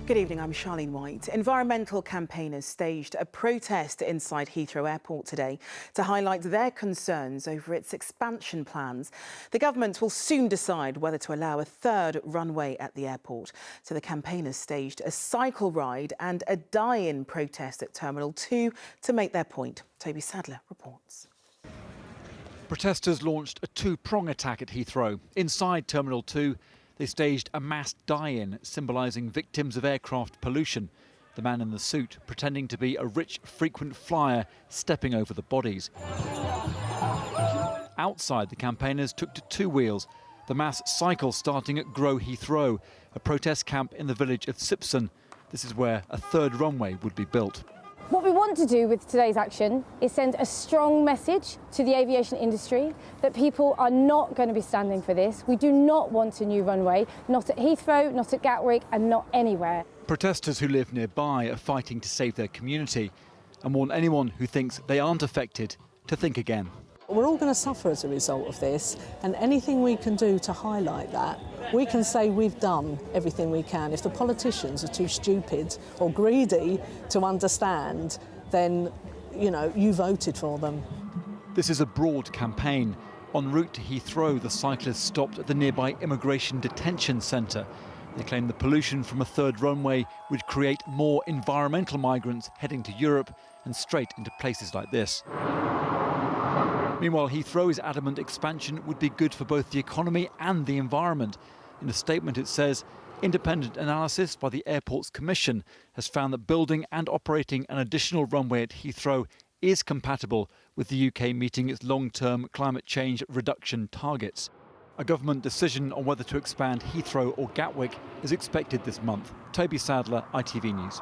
Good evening, I'm Charlene White. Environmental campaigners staged a protest inside Heathrow Airport today to highlight their concerns over its expansion plans. The government will soon decide whether to allow a third runway at the airport. So the campaigners staged a cycle ride and a die-in protest at Terminal 2 to make their point. Toby Sadler reports. Protesters launched a two-prong attack at Heathrow. Inside Terminal 2, they staged a mass die-in symbolising victims of aircraft pollution. The man in the suit pretending to be a rich, frequent flyer stepping over the bodies. Outside, the campaigners took to two wheels. The mass cycle starting at Grow Heathrow, a protest camp in the village of Sipson. This is where a third runway would be built. What we want to do with today's action is send a strong message to the aviation industry that people are not going to be standing for this. We do not want a new runway, not at Heathrow, not at Gatwick and not anywhere. Protesters who live nearby are fighting to save their community and warn anyone who thinks they aren't affected to think again. We're all going to suffer as a result of this, and anything we can do to highlight that, we can say we've done everything we can. If the politicians are too stupid or greedy to understand, then, you voted for them. This is a broad campaign. En route to Heathrow, the cyclists stopped at the nearby Immigration Detention Centre. They claim the pollution from a third runway would create more environmental migrants heading to Europe and straight into places like this. Meanwhile, Heathrow is adamant expansion would be good for both the economy and the environment. In a statement it says, independent analysis by the Airports Commission has found that building and operating an additional runway at Heathrow is compatible with the UK meeting its long-term climate change reduction targets. A government decision on whether to expand Heathrow or Gatwick is expected this month. Toby Sadler, ITV News.